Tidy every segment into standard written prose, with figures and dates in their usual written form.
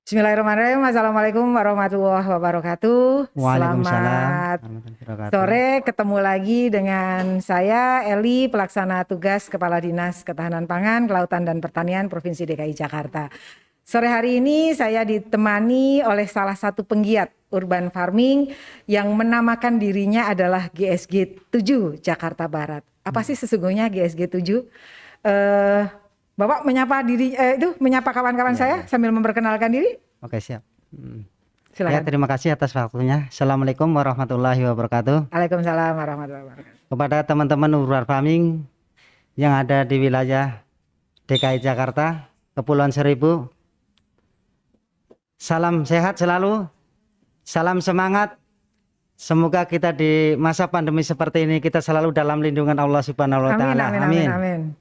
Bismillahirrahmanirrahim. Assalamualaikum warahmatullahi wabarakatuh. Waalaikumsalam Selamat sore, ketemu lagi dengan saya Eli, pelaksana tugas Kepala Dinas Ketahanan Pangan, Kelautan dan Pertanian Provinsi DKI Jakarta. Sore hari ini saya ditemani oleh salah satu penggiat urban farming yang menamakan dirinya adalah GSG 7 Jakarta Barat. Apa sih sesungguhnya GSG 7? Bapak menyapa menyapa kawan-kawan saya sambil memperkenalkan diri. Oke, siap. Silakan. Ya, terima kasih atas waktunya. Assalamualaikum warahmatullahi wabarakatuh. Waalaikumsalam warahmatullahi wabarakatuh. Kepada teman-teman urban farming yang ada di wilayah DKI Jakarta, Kepulauan Seribu, salam sehat selalu, salam semangat. Semoga kita di masa pandemi seperti ini kita selalu dalam lindungan Allah Subhanahu wa Ta'ala. Amin.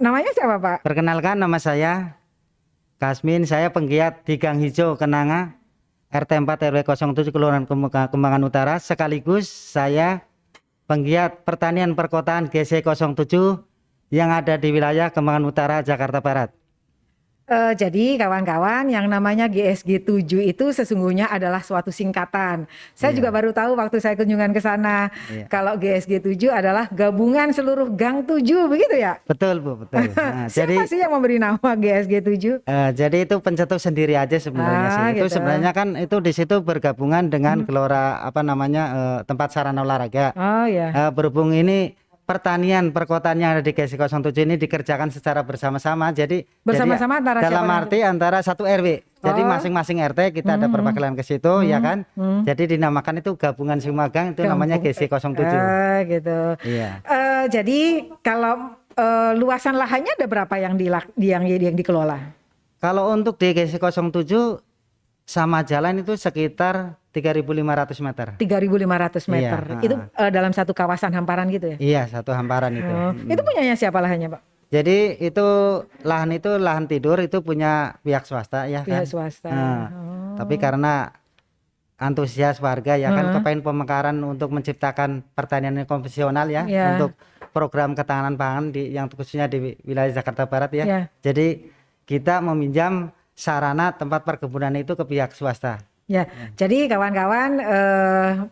Namanya siapa, Pak? Perkenalkan, nama saya Kasmin, saya penggiat di Gang Hijau Kenanga, RT 4 RW 07 Kelurahan Kembangan Utara, sekaligus saya penggiat pertanian perkotaan GC 07 yang ada di wilayah Kembangan Utara, Jakarta Barat. Jadi kawan-kawan, yang namanya GSG 7 itu sesungguhnya adalah suatu singkatan. Saya juga baru tahu waktu saya kunjungan ke sana. Kalau GSG 7 adalah gabungan seluruh Gang 7, begitu ya? Betul, Bu, betul. Nah, siapa sih yang memberi nama GSG 7? Jadi itu pencetus sendiri aja sebenarnya sih. Itu gitu. sebenarnya kan itu di situ bergabungan dengan gelora tempat sarana olahraga. Oh ya. Berhubung ini pertanian perkotaan yang ada di GSG 07 ini dikerjakan secara bersama-sama, jadi bersama-sama antara dalam arti antara satu RW. Jadi masing-masing RT kita ada perwakilan ke situ, ya kan? Jadi dinamakan itu gabungan semua gang, itu namanya GSG 07. Gitu. Iya. Jadi kalau luasan lahannya ada berapa yang dikelola? Kalau untuk di GSG 07 sama jalan itu sekitar 3.500 meter. 3.500 meter. Iya, itu dalam satu kawasan hamparan gitu ya? Iya, satu hamparan itu. Itu punyanya siapa lahannya, Pak? Jadi itu lahan tidur itu punya pihak swasta ya kan. Pihak swasta. Tapi karena antusias warga ya kan kepengen pemekaran untuk menciptakan pertanian yang konvensional ya, untuk program ketahanan pangan yang khususnya di wilayah Jakarta Barat ya. Jadi kita meminjam sarana tempat perkebunan itu ke pihak swasta. Jadi kawan-kawan,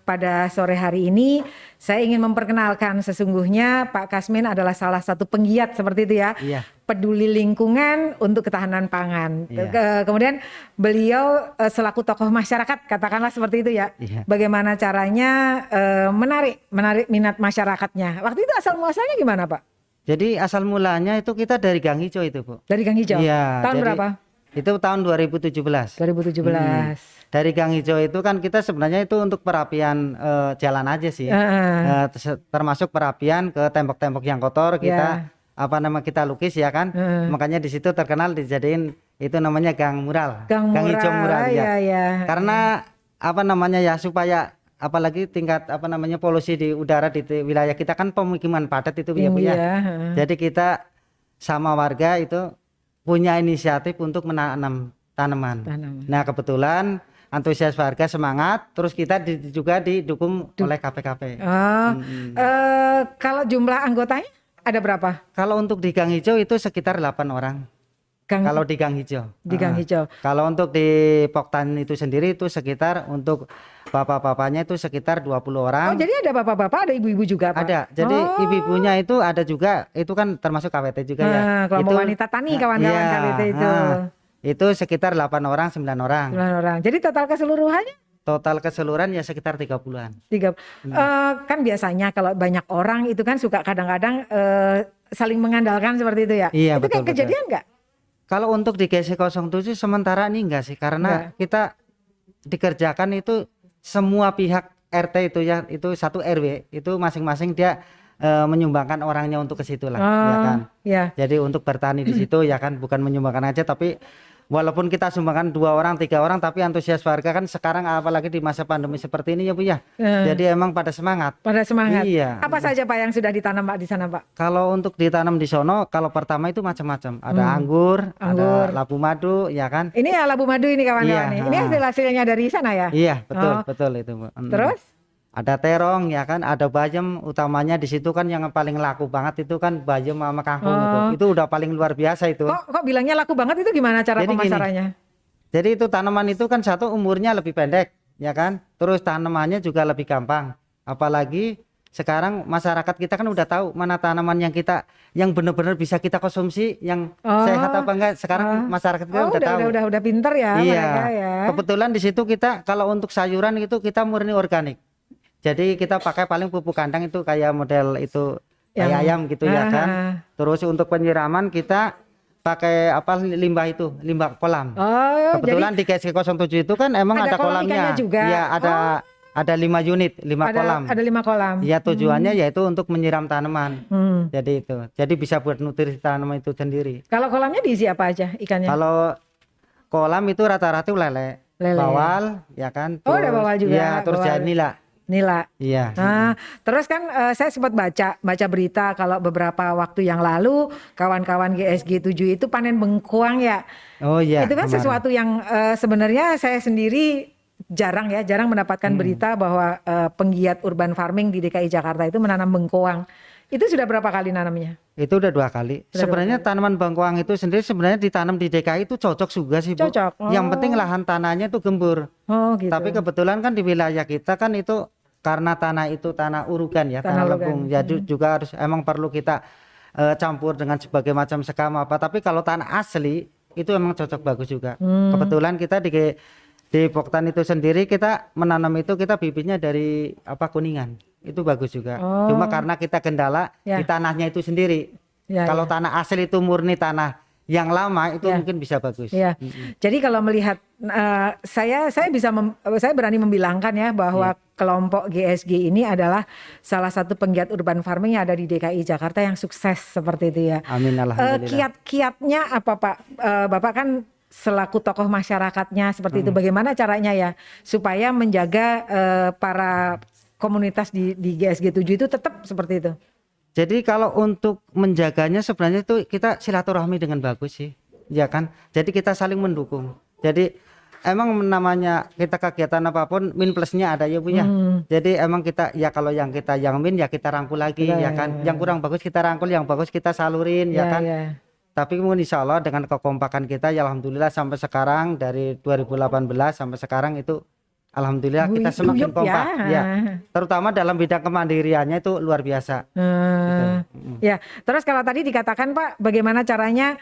pada sore hari ini saya ingin memperkenalkan sesungguhnya Pak Kasmin adalah salah satu penggiat seperti itu ya, peduli lingkungan untuk ketahanan pangan. Kemudian beliau selaku tokoh masyarakat, katakanlah seperti itu ya. Bagaimana caranya menarik minat masyarakatnya. Waktu itu asal muasalnya gimana, Pak? Jadi asal mulanya itu kita dari Gang Hijau itu, Bu. Dari Gang Hijau? Iya. Tahun berapa? Itu tahun 2017. 2017. Dari Gang Hijau itu kan kita sebenarnya itu untuk perapian jalan aja sih. Termasuk perapian ke tembok-tembok yang kotor kita kita lukis ya kan. Makanya di situ terkenal dijadiin itu namanya Gang Mural. Gang Hijau Mural ya. Karena supaya apalagi tingkat polusi di udara di wilayah kita kan pemukiman padat itu ya Bu ya. Jadi kita sama warga itu punya inisiatif untuk menanam tanaman. Nah, kebetulan antusias warga semangat, terus kita juga didukung oleh KPKP. Kalau jumlah anggotanya ada berapa? Kalau untuk di Gang Hijau itu sekitar 8 orang. Kalau di Gang Hijau. Di Gang Hijau. Kalau untuk di Poktan itu sendiri itu sekitar untuk bapak-bapaknya itu sekitar 20 orang. Oh, jadi ada bapak-bapak, ada ibu-ibu juga, Pak? Ada. Jadi ibu-ibunya itu ada juga, itu kan termasuk KWT juga ya. Kelompok wanita tani kawan-kawan KWT itu. Itu sekitar 8 orang, 9 orang. 9 orang. Jadi total keseluruhannya? Total keseluruhan ya sekitar 30-an. Kan biasanya kalau banyak orang itu kan suka kadang-kadang saling mengandalkan seperti itu ya. Iya, itu betul, kayak kejadian nggak? Kalau untuk di GSG 07 sementara ini enggak sih, karena kita dikerjakan itu semua pihak RT itu ya, itu satu RW itu masing-masing dia menyumbangkan orangnya untuk ke situ lah, ya kan. Jadi untuk bertani di situ ya kan, bukan menyumbangkan aja, tapi walaupun kita sumbangkan 2 orang 3 orang, tapi antusias warga kan sekarang apalagi di masa pandemi seperti ini ya Bu ya. Jadi emang pada semangat. Iya. Apa saja Pak yang sudah ditanam Pak di sana Pak? Kalau untuk ditanam di sono, kalau pertama itu macam-macam. Ada anggur, ada labu madu, ya kan. Ini ya labu madu ini kawan-kawan nih. Ini hasilnya dari sana ya? Iya, betul itu Bu. Terus? ada terong ya kan, ada bayam. Utamanya di situ kan yang paling laku banget itu kan bayam sama kangkung itu udah paling luar biasa itu. Kok bilangnya laku banget, itu gimana cara Jadi pemasarannya? Jadi itu tanaman itu kan satu umurnya lebih pendek ya kan, terus tanamannya juga lebih gampang. Apalagi sekarang masyarakat kita kan udah tahu mana tanaman yang benar-benar bisa kita konsumsi, yang sehat apa enggak. Sekarang masyarakat kita udah tahu. Udah pinter ya Iya. mereka ya. Kebetulan di situ kita kalau untuk sayuran itu kita murni organik. Jadi kita pakai paling pupuk kandang itu kayak model itu kayak ayam gitu ya kan. Terus untuk penyiraman kita pakai limbah kolam. Kebetulan di KSG 07 itu kan emang ada kolamnya. Juga. Iya, ada 5 unit, 5 kolam. Ada 5 kolam. Iya, tujuannya yaitu untuk menyiram tanaman. Jadi itu. Jadi bisa buat nutrisi tanaman itu sendiri. Kalau kolamnya diisi apa aja ikannya? Kalau kolam itu rata-rata lele, bawal, ya kan. Terus, ada bawal juga. Iya, terus nila. Nila. Iya. Nah, terus kan saya sempat baca berita kalau beberapa waktu yang lalu kawan-kawan GSG 7 itu panen bengkuang ya. Oh iya. Itu kan sesuatu yang sebenarnya saya sendiri jarang mendapatkan berita bahwa penggiat urban farming di DKI Jakarta itu menanam bengkoang. Itu sudah berapa kali nanamnya? Itu udah 2 kali. Sebenarnya tanaman bengkoang itu sendiri sebenarnya ditanam di DKI itu cocok juga sih, Bu. Cocok. Yang penting lahan tanahnya itu gembur. Oh gitu. Tapi kebetulan kan di wilayah kita kan itu karena tanah itu tanah urugan ya, tanah lempung. Jadi juga harus emang perlu kita campur dengan sebagai macam sekam apa. Tapi kalau tanah asli itu emang cocok bagus juga. Kebetulan kita di Poktan itu sendiri kita menanam itu kita bibitnya dari Kuningan. Itu bagus juga. Cuma karena kita kendala di tanahnya itu sendiri. Kalau tanah asli itu murni tanah yang lama itu mungkin bisa bagus. Ya. Jadi kalau melihat saya berani membilangkan ya bahwa kelompok GSG ini adalah salah satu penggiat urban farming yang ada di DKI Jakarta yang sukses seperti itu ya. Amin, alhamdulillah. Kiat-kiatnya apa Pak? Bapak kan selaku tokoh masyarakatnya seperti itu, bagaimana caranya ya supaya menjaga para komunitas di GSG 7 itu tetap seperti itu? Jadi kalau untuk menjaganya sebenarnya itu kita silaturahmi dengan bagus sih, ya kan. Jadi kita saling mendukung. Jadi emang namanya kita kegiatan apapun min plusnya ada ya Bu ya. Jadi emang kita ya kalau yang min ya kita rangkul lagi ya kan. Yang kurang bagus kita rangkul, yang bagus kita salurin ya kan. Tapi insya Allah dengan kekompakan kita ya alhamdulillah sampai sekarang dari 2018 sampai sekarang itu alhamdulillah kita semakin kompak ya. Terutama dalam bidang kemandiriannya itu luar biasa. Gitu. Ya, terus kalau tadi dikatakan Pak, bagaimana caranya?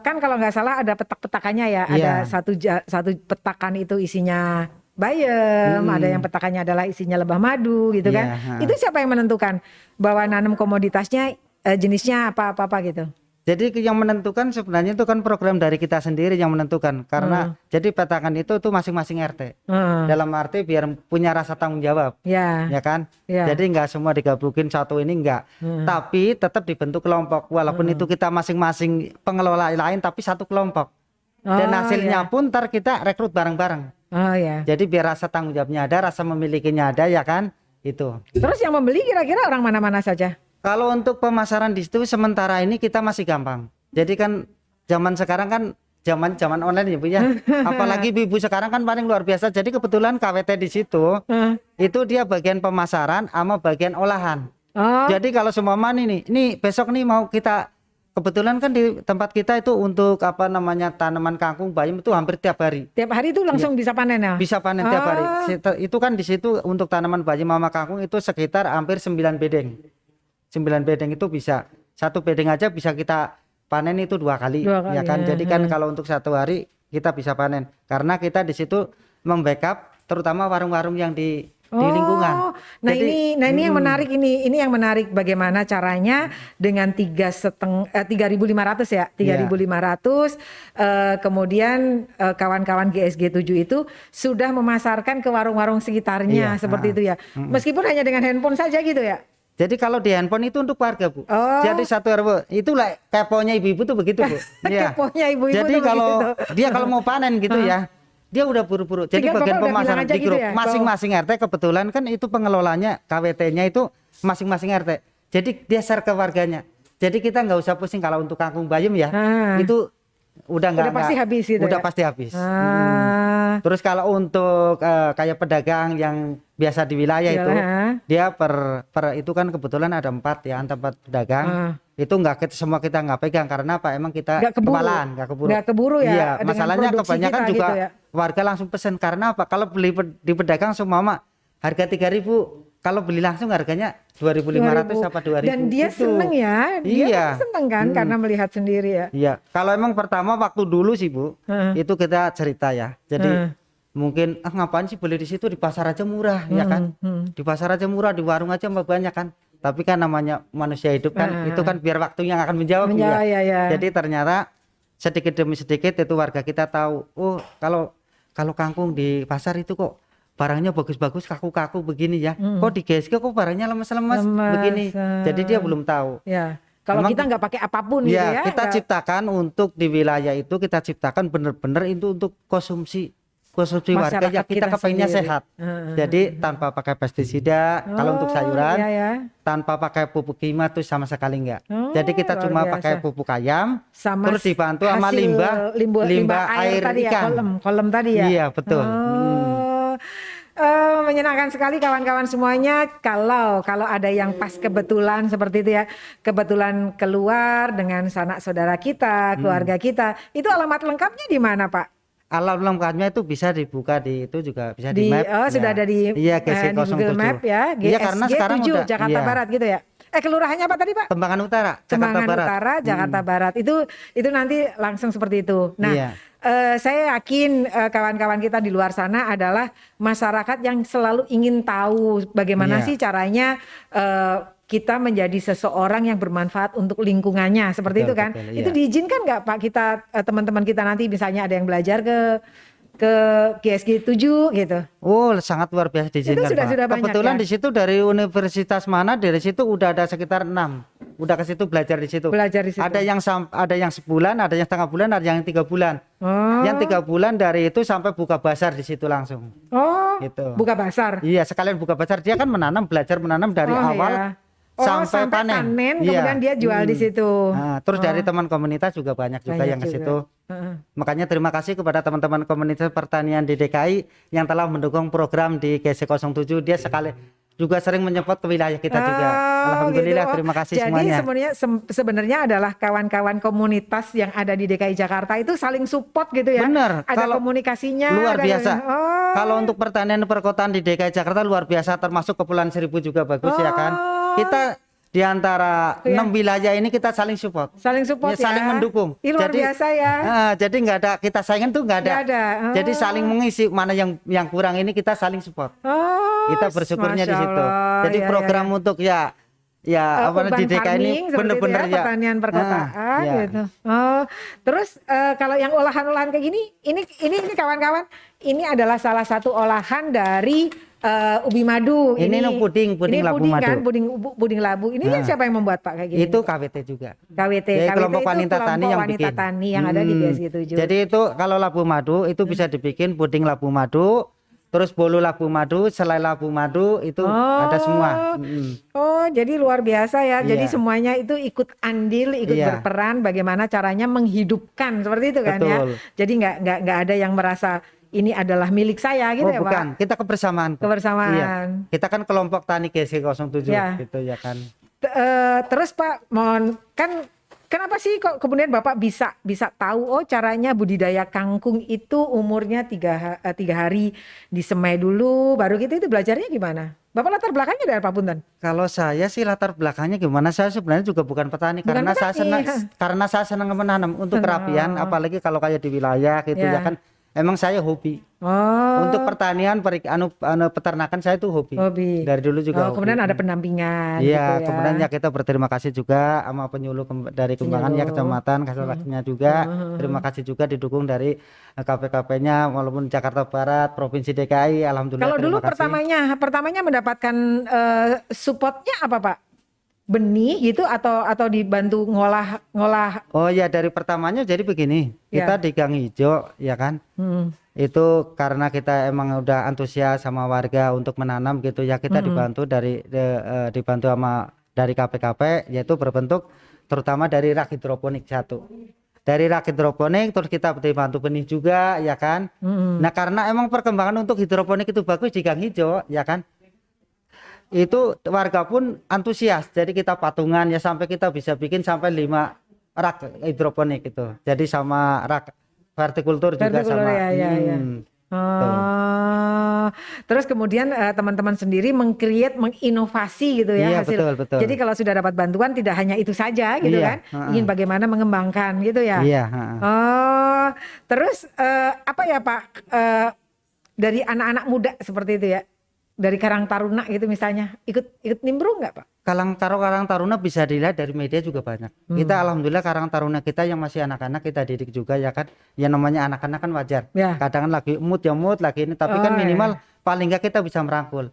Kan kalau nggak salah ada petak-petakannya ya. Ada satu petakan itu isinya bayam, ada yang petakannya adalah isinya lebah madu gitu kan. Itu siapa yang menentukan bahwa nanam komoditasnya jenisnya apa-apa gitu? Jadi yang menentukan sebenarnya itu kan program dari kita sendiri yang menentukan karena jadi petakan itu masing-masing RT. Dalam arti biar punya rasa tanggung jawab. Ya kan? Jadi enggak semua digabungin satu ini enggak. Tapi tetap dibentuk kelompok walaupun itu kita masing-masing pengelola lain tapi satu kelompok. Dan hasilnya pun ntar kita rekrut bareng-bareng. Jadi biar rasa tanggung jawabnya ada, rasa memilikinya ada ya kan? Itu. Terus yang membeli kira-kira orang mana-mana saja? Kalau untuk pemasaran di situ sementara ini kita masih gampang. Jadi kan zaman sekarang kan zaman online ya Bu ya. Apalagi ibu sekarang kan paling luar biasa. Jadi kebetulan KWT di situ itu dia bagian pemasaran sama bagian olahan. Jadi kalau semua ini besok nih mau kita kebetulan kan di tempat kita itu untuk tanaman kangkung bayam itu hampir tiap hari. Tiap hari itu langsung bisa panen ya? Bisa panen tiap hari. Itu kan di situ untuk tanaman bayam sama kangkung itu sekitar hampir 9 bedeng. 9 bedeng itu bisa. Satu bedeng aja bisa kita panen itu 2 kali ya kan. Jadi kan kalau untuk satu hari kita bisa panen. Karena kita di situ membackup terutama warung-warung yang di lingkungan. Nah, jadi, ini yang menarik ini yang menarik bagaimana caranya dengan 3.500 ya. 3.500 kemudian kawan-kawan GSG 7 itu sudah memasarkan ke warung-warung sekitarnya seperti itu ya. Meskipun hanya dengan handphone saja gitu ya. Jadi kalau di handphone itu untuk warga Bu. Jadi satu RW itulah keponya ibu-ibu tuh begitu Bu. Keponya ibu-ibu. Jadi kalau dia kalau mau panen gitu ya, dia udah buru-buru. Jadi bagian pemasaran di grup gitu ya? Masing-masing RT kebetulan kan itu pengelolanya KWT-nya itu masing-masing RT. Jadi dia share ke warganya. Jadi kita nggak usah pusing kalau untuk kangkung bayam ya. Itu Udah pasti habis gitu udah ya? pasti habis. Terus kalau untuk kayak pedagang yang biasa di wilayah itu, dia per itu kan kebetulan ada 4 ya, 4 pedagang. Itu semua kita nggak pegang karena apa? Emang kita kewalan, nggak keburu ya. Iya, masalahnya kebanyakan kita, juga gitu ya? warga langsung pesen karena apa? Kalau beli di pedagang semua harga 3.000, kalau beli langsung harganya 2.500 apa 2.000. Dan dia gitu. seneng ya, dia Iya. seneng kan karena melihat sendiri ya. Iya, kalau emang pertama waktu dulu sih Bu, itu kita cerita ya. Jadi mungkin ngapain sih beli di situ, di pasar aja murah ya kan? Di pasar aja murah, di warung aja banyak kan. Tapi kan namanya manusia hidup kan, itu kan biar waktu yang akan menjawab ya. Jadi ternyata sedikit demi sedikit itu warga kita tahu, oh kalau kangkung di pasar itu kok barangnya bagus-bagus, kaku-kaku begini ya. Kok di GSG kok barangnya lemes-lemes begini. Jadi dia belum tahu. Ya. Kalau kita nggak pakai apapun gitu ya. Kita ciptakan untuk di wilayah itu, kita ciptakan benar-benar itu untuk konsumsi warga ya, kita kepengennya sehat. Jadi tanpa pakai pestisida, kalau untuk sayuran tanpa pakai pupuk kimia tuh sama sekali enggak. Jadi kita cuma pakai pupuk ayam, terus dibantu sama limbah air tadi ikan. Ya, kolam tadi ya. Iya betul. Menyenangkan sekali kawan-kawan semuanya kalau ada yang pas kebetulan seperti itu ya, kebetulan keluar dengan sanak saudara kita, keluarga kita, itu alamat lengkapnya di mana Pak? Alamat lengkapnya itu bisa dibuka di itu juga bisa di map. Sudah ada di Google Map ya, Iya, karena sekarang 7 udah, Jakarta Barat gitu ya. Kelurahannya apa tadi Pak? Kembangan Utara, Kembangan Utara, Jakarta Barat. Itu nanti langsung seperti itu. Nah, saya yakin kawan-kawan kita di luar sana adalah masyarakat yang selalu ingin tahu bagaimana sih caranya kita menjadi seseorang yang bermanfaat untuk lingkungannya, seperti itu kan? Itu diizinkan nggak Pak kita teman-teman kita nanti misalnya ada yang belajar ke GSG 7 gitu. Oh, sangat luar biasa diizinkan. Itu sudah banyak. Kebetulan ya? di situ dari universitas mana, dari situ udah ada sekitar 6. Udah ke situ belajar di situ. Ada yang sebulan, ada yang setengah bulan, ada yang 3 bulan. Yang 3 bulan dari itu sampai buka basar di situ langsung. Gitu. Buka basar. Iya, sekalian buka basar. Dia kan belajar menanam dari awal sampai panen. Kemudian dia jual di situ. Nah, terus dari teman komunitas juga banyak juga yang ke situ. Makanya terima kasih kepada teman-teman komunitas pertanian di DKI yang telah mendukung program di GSG 07. Dia juga sering menyempot ke wilayah kita juga. Alhamdulillah, gitu. Terima kasih semuanya. Jadi sebenarnya adalah kawan-kawan komunitas yang ada di DKI Jakarta itu saling support gitu ya. Bener. Ada komunikasinya. Luar biasa. Kalau untuk pertanian perkotaan di DKI Jakarta luar biasa, termasuk Kepulauan Seribu juga bagus ya kan. Kita di antara 6 wilayah ini kita saling support. Saling mendukung. Luar biasa ya. Jadi nggak ada kita saingan tuh nggak ada. Jadi saling mengisi, mana yang kurang ini kita saling support. Kita bersyukurnya di situ. Jadi program untuk di DKI ini benar-benar ya pertanian perkotaan gitu. Terus kalau yang olahan-olahan kayak gini, ini kawan-kawan, ini adalah salah satu olahan dari ubi madu. Ini puding labu madu. Kan, puding labu. Ini siapa yang membuat Pak kayak gini? Itu KWT juga. KWT kelompok itu wanita tani yang wanita bikin. Tani yang ada di GSG 7. Jadi itu kalau labu madu itu bisa dibikin puding labu madu, terus bolu labu madu, selai labu madu itu ada semua. Jadi luar biasa ya. Jadi semuanya itu ikut andil, ikut berperan bagaimana caranya menghidupkan seperti itu kan. Betul. Ya. Jadi nggak ada yang merasa ini adalah milik saya gitu ya Pak. Bukan, kita kebersamaan. Iya. Kita kan kelompok tani GSG 07 gitu ya kan. Terus Pak, kenapa sih kok kemudian Bapak bisa tahu caranya budidaya kangkung itu umurnya 3 hari disemai dulu baru gitu, itu belajarnya gimana? Bapak latar belakangnya dari apa Punten? Kalau saya sih latar belakangnya gimana, saya sebenarnya juga bukan petani. Karena saya senang menanam untuk kerapian, apalagi kalau kayak di wilayah gitu ya kan. Emang saya hobi. Untuk pertanian, peternakan saya itu hobi. Dari dulu juga. Kemudian ada pendampingan. Iya, gitu ya. kemudian kita berterima kasih juga sama penyuluh dari Kembangan kecamatan Kasalaknya juga. Terima kasih juga didukung dari KPKP-nya walaupun Jakarta Barat, Provinsi DKI. Alhamdulillah. Kalau dulu pertamanya mendapatkan supportnya apa Pak? Benih gitu atau dibantu ngolah? Oh ya, dari pertamanya jadi begini, kita di Gang Hijau ya kan, itu karena kita emang udah antusias sama warga untuk menanam gitu ya, kita dibantu dibantu sama dari KPKP, yaitu berbentuk terutama dari rak hidroponik 1. dari rak hidroponik, terus kita dibantu benih juga, ya kan. Nah karena emang perkembangan untuk hidroponik itu bagus di gang hijau, ya kan. Itu warga pun antusias, jadi kita patungan ya sampai kita bisa bikin sampai 5 rak hidroponik itu. Jadi sama rak vertikultur juga sama. Ya. Oh, terus kemudian teman-teman sendiri menginovasi gitu ya Iya, hasil. betul. Jadi kalau sudah dapat bantuan tidak hanya itu saja gitu Iya, kan, ingin bagaimana mengembangkan gitu ya. Iya. Oh, terus apa ya Pak, dari anak-anak muda seperti itu ya, dari Karang Taruna gitu misalnya, ikut nimbrung nggak Pak? Karang Taruna bisa dilihat dari media juga banyak. Kita alhamdulillah Karang Taruna kita yang masih anak-anak kita didik juga ya kan. Ya namanya anak-anak kan wajar. Ya. Kadang kan lagi mood lagi ini, tapi kan minimal paling nggak kita bisa merangkul.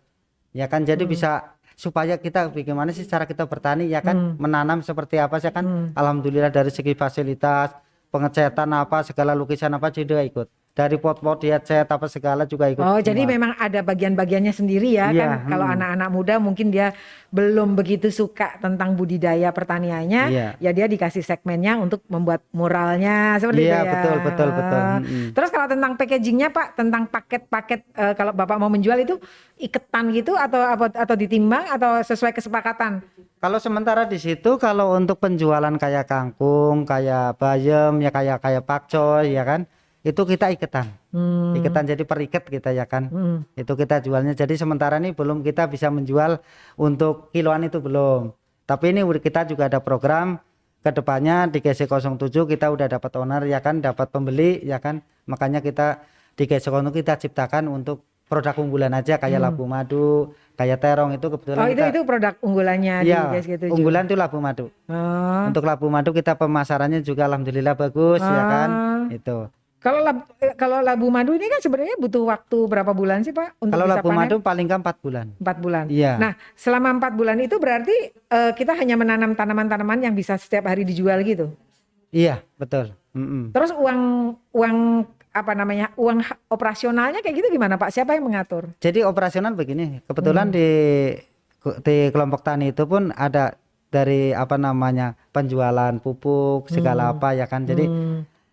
Ya kan, jadi bisa supaya kita bagaimana sih cara kita bertani ya kan, menanam seperti apa sih kan. Alhamdulillah dari segi fasilitas, pengecatan apa, segala lukisan apa juga ikut. Dari pot-pot dia cat apa segala juga ikut. Oh, jadi memang ada bagian-bagiannya sendiri ya Iya, kan. Kalau anak-anak muda mungkin dia belum begitu suka tentang budidaya pertaniannya, ya dia dikasih segmennya untuk membuat muralnya seperti itu ya. Iya, betul. Terus kalau tentang packagingnya Pak, tentang paket-paket kalau Bapak mau menjual itu iketan gitu atau ditimbang atau sesuai kesepakatan? Kalau sementara di situ kalau untuk penjualan kayak kangkung, kayak bayam ya kayak pakcoy ya kan, itu kita iketan. Iketan jadi per iket kita ya kan. Itu kita jualnya. Jadi sementara ini belum kita bisa menjual untuk kiloan itu belum. Tapi ini kita juga ada program kedepannya di GC07 kita udah dapat owner ya kan, dapat pembeli ya kan. Makanya kita di GC07 kita ciptakan untuk produk unggulan aja kayak labu madu, kayak terong itu kebetulan. Oh, itu produk unggulannya di GC07. Unggulan itu labu madu. Untuk labu madu kita pemasarannya juga alhamdulillah bagus ya kan. Itu. Kalau labu madu ini kan sebenarnya butuh waktu berapa bulan sih Pak untuk kalau bisa labu panen? madu paling nggak 4 bulan. 4 bulan. Iya. Nah, selama 4 bulan itu berarti kita hanya menanam tanaman-tanaman yang bisa setiap hari dijual gitu. Iya, betul. Terus uang apa namanya? Uang operasionalnya kayak gitu gimana Pak? Siapa yang mengatur? Jadi operasional begini, kebetulan di kelompok tani itu pun ada dari apa namanya penjualan pupuk segala apa ya kan.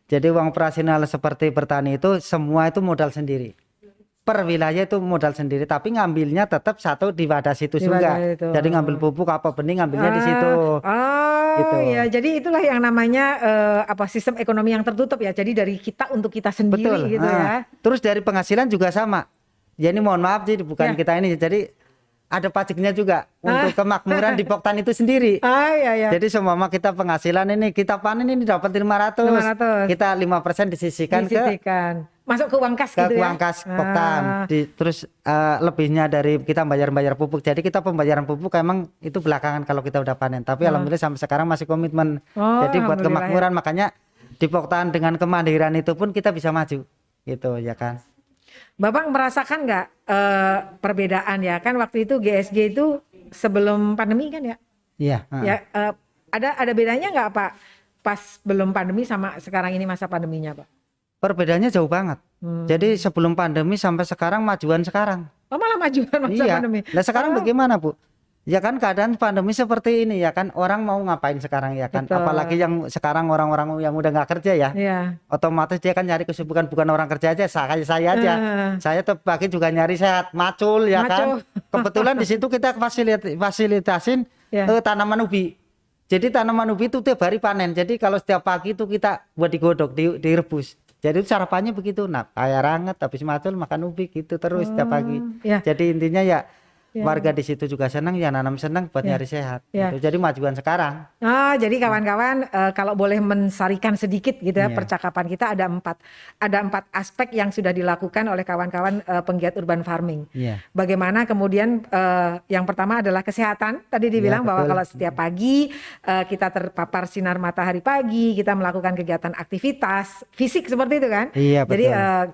Jadi uang operasional seperti bertani itu semua itu modal sendiri. Per wilayah itu modal sendiri, tapi ngambilnya tetap satu di wadah situ juga. Jadi ngambil pupuk apa benih ngambilnya di situ. Gitu. Ya, jadi itulah yang namanya sistem ekonomi yang tertutup ya. Jadi dari kita untuk kita sendiri. Betul. Gitu ya. Terus dari penghasilan juga sama. Ya ini mohon maaf sih bukan kita ini. Jadi ada pajaknya juga untuk kemakmuran di Poktan itu sendiri. Iya. Jadi semua kita penghasilan ini kita panen ini dapat 500. Kita 5% disisihkan masuk ke uang kas gitu ya. Ke uang kas Poktan. Terus lebihnya dari kita bayar pupuk. Jadi kita pembayaran pupuk emang itu belakangan kalau kita udah panen. Tapi alhamdulillah sampai sekarang masih komitmen. Jadi buat kemakmuran makanya di Poktan dengan kemandirian itu pun kita bisa maju. Gitu ya kan. Bapak merasakan nggak perbedaan ya kan waktu itu GSG itu sebelum pandemi kan ya? Iya. Ya ada bedanya nggak Pak pas belum pandemi sama sekarang ini masa pandeminya Pak? Perbedaannya jauh banget. Jadi sebelum pandemi sampai sekarang majuan sekarang. Oh malah majuan masa pandemi. Nah sekarang bagaimana Bu? Ya kan keadaan pandemi seperti ini ya kan, orang mau ngapain sekarang ya kan. Betul. Apalagi yang sekarang orang-orang yang udah nggak kerja ya. Otomatis dia kan nyari kesibukan, bukan orang kerja aja, kayak saya aja. Saya tuh pagi juga nyari sehat, macul ya kan. Kebetulan di situ kita fasilitasin tanaman ubi. Jadi tanaman ubi itu tiap hari panen. Jadi kalau setiap pagi itu kita buat digodok, direbus. Jadi sarapannya begitu. Nah kayak ranget habis macul makan ubi gitu terus setiap pagi. Jadi intinya ya warga di situ juga senang ya, nanam senang buat nyari sehat. Gitu. Jadi majuan sekarang. Jadi kawan-kawan kalau boleh mensarikan sedikit gitu ya percakapan kita ada empat aspek yang sudah dilakukan oleh kawan-kawan penggiat urban farming. Bagaimana kemudian yang pertama adalah kesehatan. Tadi dibilang bahwa kalau setiap pagi kita terpapar sinar matahari pagi, kita melakukan kegiatan aktivitas fisik seperti itu kan.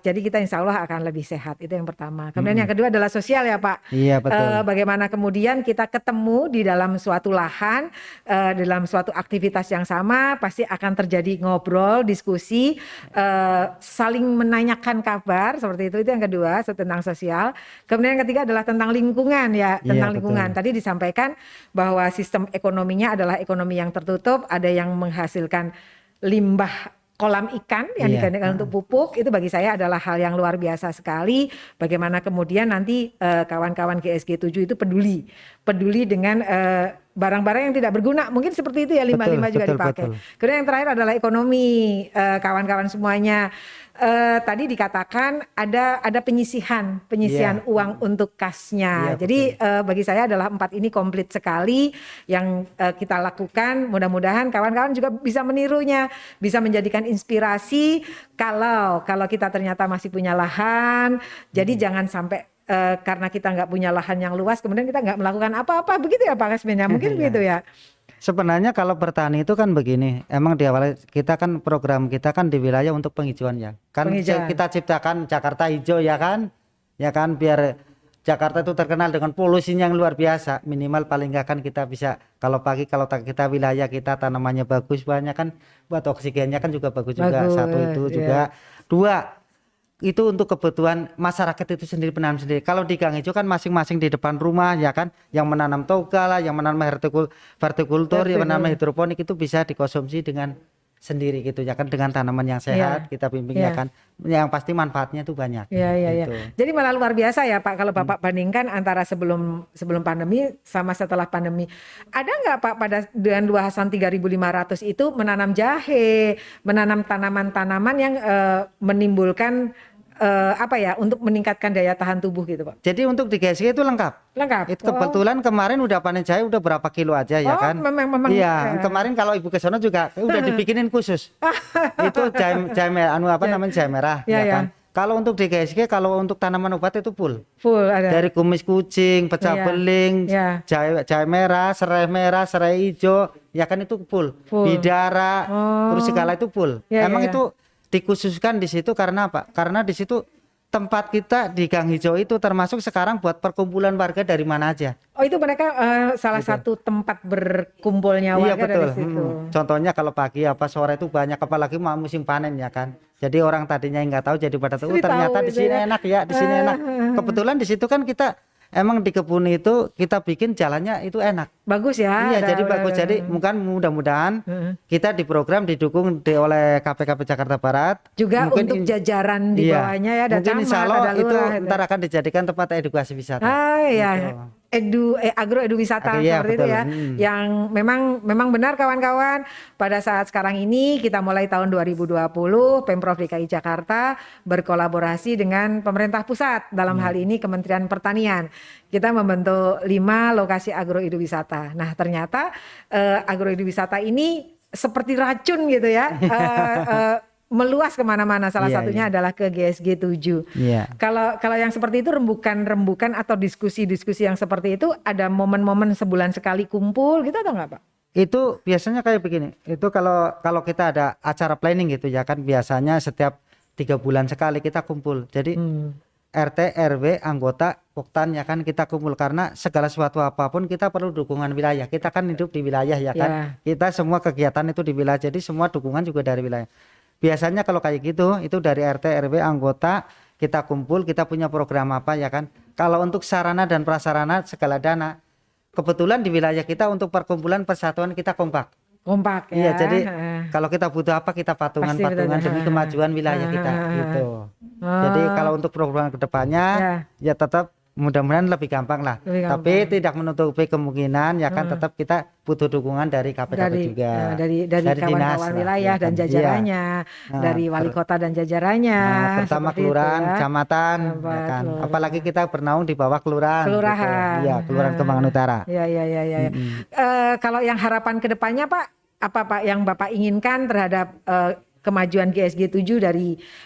Jadi kita insya Allah akan lebih sehat. Itu yang pertama. Kemudian yang kedua adalah sosial ya Pak. Iya betul. Bagaimana kemudian kita ketemu di dalam suatu lahan, dalam suatu aktivitas yang sama, pasti akan terjadi ngobrol, diskusi, saling menanyakan kabar, seperti itu yang kedua, tentang sosial. Kemudian yang ketiga adalah tentang lingkungan ya, tentang lingkungan. Tadi disampaikan bahwa sistem ekonominya adalah ekonomi yang tertutup, ada yang menghasilkan limbah kolam ikan yang digunakan untuk pupuk, itu bagi saya adalah hal yang luar biasa sekali. Bagaimana kemudian nanti kawan-kawan GSG 7 itu peduli dengan barang-barang yang tidak berguna, mungkin seperti itu ya, limbah-limbah juga dipakai. Kemudian yang terakhir adalah ekonomi, kawan-kawan semuanya. Tadi dikatakan ada penyisihan uang untuk kasnya. Jadi bagi saya adalah 4 ini komplit sekali yang kita lakukan. Mudah-mudahan kawan-kawan juga bisa menirunya, bisa menjadikan inspirasi kalau kita ternyata masih punya lahan. Jadi jangan sampai karena kita nggak punya lahan yang luas kemudian kita nggak melakukan apa-apa, begitu ya Pak Kasmin ya, mungkin begitu ya. Sebenarnya kalau bertani itu kan begini, emang di awal kita kan program kita kan di wilayah untuk penghijauan ya. Kan kita ciptakan Jakarta hijau ya kan biar Jakarta itu terkenal dengan polusinya yang luar biasa. Minimal paling nggak kan kita bisa kalau kita wilayah kita tanamannya bagus, banyak kan buat oksigennya kan juga bagus juga. Satu itu juga. Dua, itu untuk kebutuhan masyarakat itu sendiri, penanam sendiri. Kalau di gang hijau kan masing-masing di depan rumah ya kan, yang menanam toga lah, yang menanam hortikultur, yang menanam hidroponik itu bisa dikonsumsi dengan sendiri gitu ya kan, dengan tanaman yang sehat kita bimbing ya kan, yang pasti manfaatnya itu banyak. Gitu. Jadi malah luar biasa ya Pak kalau Bapak bandingkan antara sebelum pandemi sama setelah pandemi. Ada nggak Pak pada dengan luasan 3.500 itu menanam jahe, menanam tanaman-tanaman yang menimbulkan untuk meningkatkan daya tahan tubuh gitu Pak? Jadi untuk di GSG itu lengkap. Itu kebetulan kemarin udah panen jahe udah berapa kilo aja ya kan? Memang. Iya, kemarin kalau Ibu ke sono juga udah dibikinin khusus. Itu jahe merah, namanya jahe merah ya kan? Kalau untuk di GSG, kalau untuk tanaman obat itu full ada. Dari kumis kucing, pecah beling, jahe merah, serai hijau, ya kan itu full. Bidara, terus segala itu full. Emang itu dikhususkan di situ karena apa? Karena di situ tempat kita di Gang Hijau itu termasuk sekarang buat perkumpulan warga dari mana aja. Oh itu mereka salah satu tempat berkumpulnya warga dari situ. Contohnya kalau pagi sore itu banyak, apalagi mau musim panen ya kan. Jadi orang tadinya nggak tahu jadi pada tahu ternyata di sini enak ya, di sini enak. Kebetulan di situ kan kita emang di kebun itu kita bikin jalannya itu enak. Bagus ya. Iya, jadi bagus. Jadi mudah-mudahan kita di program didukung oleh KPKP Jakarta Barat. Juga mungkin untuk jajaran di bawahnya ya, ada mungkin camat, ada lurah. Itu ntar akan dijadikan tempat edukasi wisata. Agrowisata seperti itu ya. Yang memang benar kawan-kawan, pada saat sekarang ini kita mulai tahun 2020 Pemprov DKI Jakarta berkolaborasi dengan pemerintah pusat, dalam hal ini Kementerian Pertanian. Kita membentuk 5 lokasi agrowisata. Nah, ternyata agrowisata ini seperti racun gitu ya. Meluas kemana-mana, salah satunya adalah ke GSG 7. Kalau yang seperti itu rembukan atau diskusi-diskusi yang seperti itu ada momen-momen sebulan sekali kumpul gitu atau enggak Pak? Itu biasanya kayak begini. Itu kalau kita ada acara planning gitu ya kan, biasanya setiap 3 bulan sekali kita kumpul. Jadi RT, RW, anggota, Poktan ya kan kita kumpul, karena segala sesuatu apapun kita perlu dukungan wilayah. Kita kan hidup di wilayah ya kan. Kita semua kegiatan itu di wilayah, jadi semua dukungan juga dari wilayah. Biasanya kalau kayak gitu itu dari RT, RW, anggota kita kumpul, kita punya program apa ya kan. Kalau untuk sarana dan prasarana segala dana, kebetulan di wilayah kita untuk perkumpulan persatuan kita kompak ya. Iya, jadi kalau kita butuh apa kita patungan demi kemajuan wilayah kita gitu. Jadi kalau untuk program kedepannya ya tetap mudah-mudahan lebih gampang lah. Tapi tidak menutupi kemungkinan ya kan, tetap kita butuh dukungan dari KPKP juga. Dari kawan-kawan wilayah dan jajarannya, dari wali kota dan jajarannya. Pertama kelurahan, kecamatan, ya kan. Apalagi kita bernaung di bawah kelurahan. Iya, Kelurahan Kembangan Utara. Iya. Kalau yang harapan kedepannya Pak, apa Pak yang Bapak inginkan terhadap kemajuan GSG 7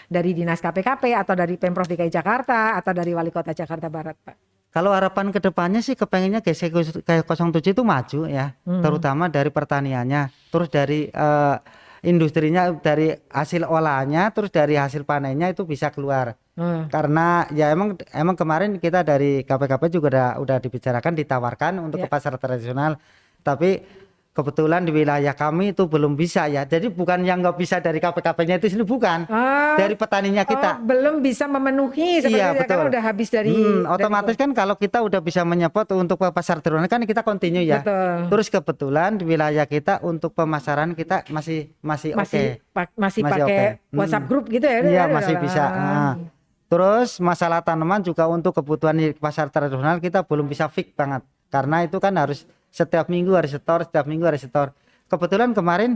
dari Dinas KPKP atau dari Pemprov DKI Jakarta atau dari Wali Kota Jakarta Barat Pak? Kalau harapan kedepannya sih kepengennya GSG 07 itu maju ya, terutama dari pertaniannya, terus dari industrinya, dari hasil olahannya, terus dari hasil panennya itu bisa keluar. Karena ya emang kemarin kita dari KPKP juga udah dibicarakan, ditawarkan untuk ke pasar tradisional, tapi kebetulan di wilayah kami itu belum bisa ya. Jadi bukan yang nggak bisa dari KPKP-nya itu sendiri, bukan. Dari petaninya kita. Belum bisa memenuhi seperti Iya, itu betul. kan udah habis dari otomatis kan kalau kita udah bisa menyepot untuk ke pasar turunan kan kita continue ya. Betul. Terus kebetulan di wilayah kita untuk pemasaran kita masih oke. Masih pakai WhatsApp grup gitu ya. Iya, masih bisa. Terus masalah tanaman juga untuk kebutuhan di pasar tradisional kita belum bisa fix banget. Karena itu kan harus setiap minggu harus setor, setiap minggu harus setor. Kebetulan kemarin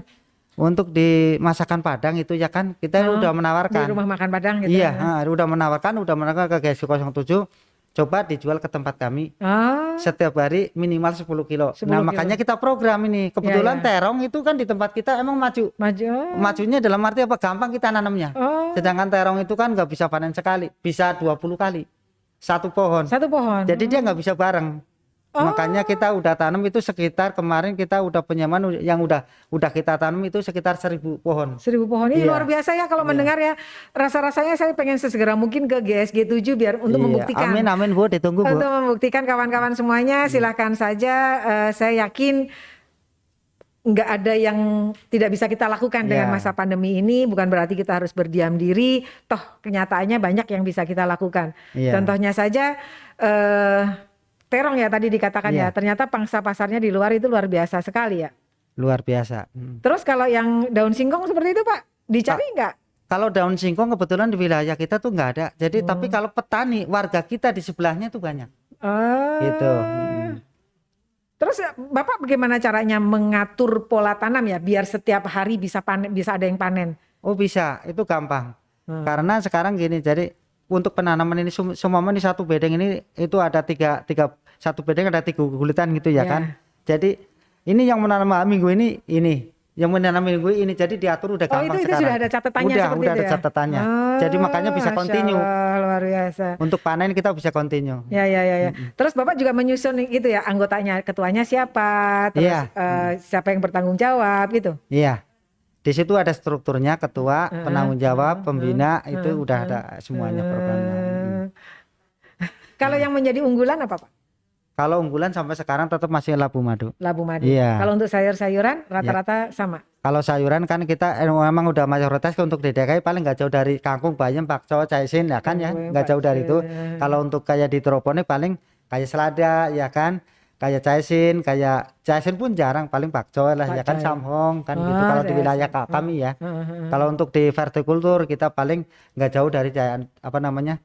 untuk di masakan Padang itu ya kan kita udah menawarkan. Di rumah makan Padang gitu. Iya, udah menawarkan ke GSG 07 coba dijual ke tempat kami. Setiap hari minimal 10 kilo. Makanya kita program ini. Kebetulan terong itu kan di tempat kita emang maju. Majunya dalam arti apa? Gampang kita nanamnya. Sedangkan terong itu kan nggak bisa panen sekali, bisa 20 kali. Satu pohon. Jadi dia nggak bisa bareng. Makanya kita udah tanam itu sekitar kemarin kita udah penyamaan yang udah kita tanam itu sekitar 1000 pohon. 1000 pohon. Ini luar biasa ya kalau mendengar ya. Rasa-rasanya saya pengen sesegera mungkin ke GSG 7 biar untuk membuktikan. Amin Bu, ditunggu Bu. Untuk membuktikan kawan-kawan semuanya silahkan saja. Saya yakin nggak ada yang tidak bisa kita lakukan dengan masa pandemi ini. Bukan berarti kita harus berdiam diri. Toh kenyataannya banyak yang bisa kita lakukan. Contohnya saja terong ya tadi dikatakan ya, ternyata pangsa pasarnya di luar itu luar biasa sekali ya. Luar biasa. Terus kalau yang daun singkong seperti itu Pak, dicari nggak? Kalau daun singkong kebetulan di wilayah kita tuh nggak ada. Jadi tapi kalau petani warga kita di sebelahnya tuh banyak. Gitu. Terus Bapak bagaimana caranya mengatur pola tanam ya, biar setiap hari bisa panen, bisa ada yang panen? Oh bisa, itu gampang. Karena sekarang gini, jadi untuk penanaman ini semua ini satu bedeng ini itu ada tiga satu bedeng ada 3 gulitan gitu ya kan. Jadi ini yang menanam minggu ini yang menanam minggu ini jadi diatur udah gampang itu sekarang. Sudah ada catatannya seperti udah itu ada catatannya. Jadi makanya bisa continue. Luar biasa. Untuk panen kita bisa continue. Ya. Terus Bapak juga menyusun gitu ya anggotanya, ketuanya siapa, terus siapa yang bertanggung jawab gitu. Iya. Di situ ada strukturnya, ketua, penanggung jawab, pembina, itu udah ada semuanya programnya. Kalau yang menjadi unggulan apa Pak? Kalau unggulan sampai sekarang tetap masih labu madu. Labu madu. Iya. Kalau untuk sayur-sayuran rata-rata sama. Kalau sayuran kan kita memang udah mayoritas untuk di DKI paling nggak jauh dari kangkung, bayam, pakcoy, caisin ya kan ya, nggak jauh dari itu. Kalau untuk kayak di hidroponik paling kayak selada ya kan. Kayak caisin pun jarang, paling pakcoy lah ya kan, samhong kan gitu kalau di wilayah kami ya. Kalau untuk di vertikultur kita paling nggak jauh dari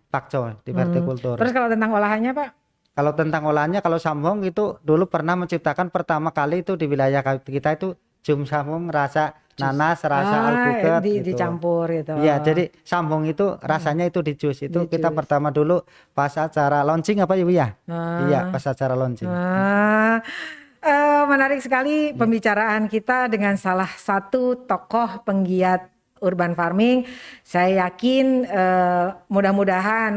pakcoy di vertikultur. Terus kalau tentang olahannya Pak? Kalau tentang olahannya, kalau samhong itu dulu pernah menciptakan pertama kali itu di wilayah kita itu jum samhong rasa nanas, rasa alpukat gitu. Dicampur gitu. Iya, jadi samhong itu rasanya itu di jus. Itu kita pertama dulu pas acara launching apa ya? Iya, pas acara launching. Menarik sekali pembicaraan kita dengan salah satu tokoh penggiat urban farming. Saya yakin mudah-mudahan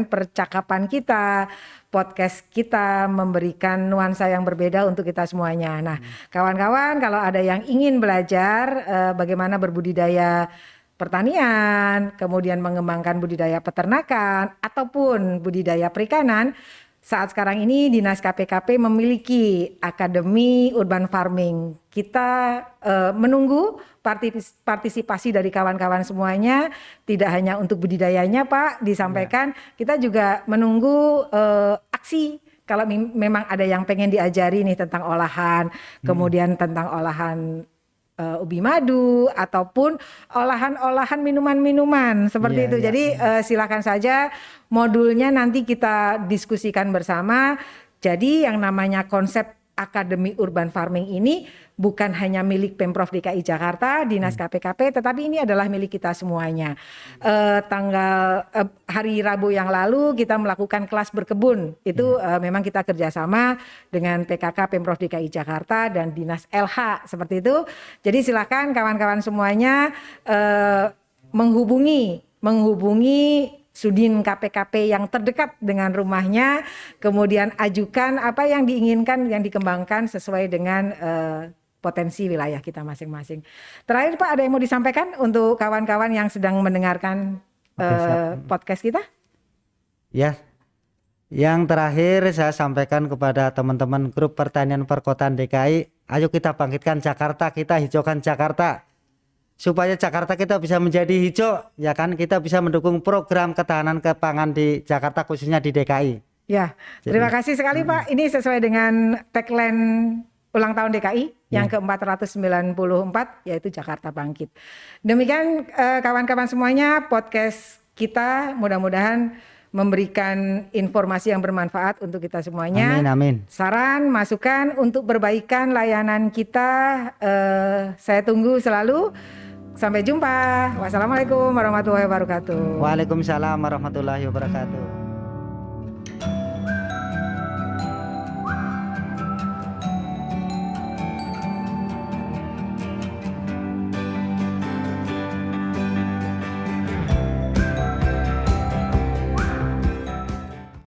percakapan kita, podcast kita memberikan nuansa yang berbeda untuk kita semuanya. Nah, kawan-kawan kalau ada yang ingin belajar bagaimana berbudidaya pertanian, kemudian mengembangkan budidaya peternakan ataupun budidaya perikanan, saat sekarang ini Dinas KPKP memiliki Akademi Urban Farming. Kita menunggu partisipasi dari kawan-kawan semuanya, tidak hanya untuk budidayanya Pak disampaikan, kita juga menunggu aksi. Kalau memang ada yang pengen diajari nih tentang olahan, kemudian tentang olahan ubi madu ataupun olahan-olahan minuman-minuman seperti itu. Jadi silakan saja, modulnya nanti kita diskusikan bersama. Jadi yang namanya konsep Akademi Urban Farming ini bukan hanya milik Pemprov DKI Jakarta, Dinas KPKP, tetapi ini adalah milik kita semuanya. Hari Rabu yang lalu kita melakukan kelas berkebun. Itu memang kita kerjasama dengan PKK Pemprov DKI Jakarta dan Dinas LH seperti itu. Jadi silakan kawan-kawan semuanya menghubungi Sudin KPKP yang terdekat dengan rumahnya, kemudian ajukan apa yang diinginkan, yang dikembangkan sesuai dengan potensi wilayah kita masing-masing. Terakhir Pak, ada yang mau disampaikan untuk kawan-kawan yang sedang mendengarkan podcast kita? Ya, yang terakhir saya sampaikan kepada teman-teman grup pertanian perkotaan DKI, Ayo kita bangkitkan Jakarta, kita hijaukan Jakarta. Supaya Jakarta kita bisa menjadi hijau, ya kan, kita bisa mendukung program ketahanan pangan di Jakarta khususnya di DKI. Ya, terima kasih sekali Pak. Ini sesuai dengan tagline ulang tahun DKI yang ke-494, yaitu Jakarta Bangkit. Demikian kawan-kawan semuanya, podcast kita mudah-mudahan memberikan informasi yang bermanfaat untuk kita semuanya. Amin, amin. Saran, masukan untuk perbaikan layanan kita, saya tunggu selalu. Sampai jumpa. Wassalamualaikum warahmatullahi wabarakatuh. Waalaikumsalam warahmatullahi wabarakatuh.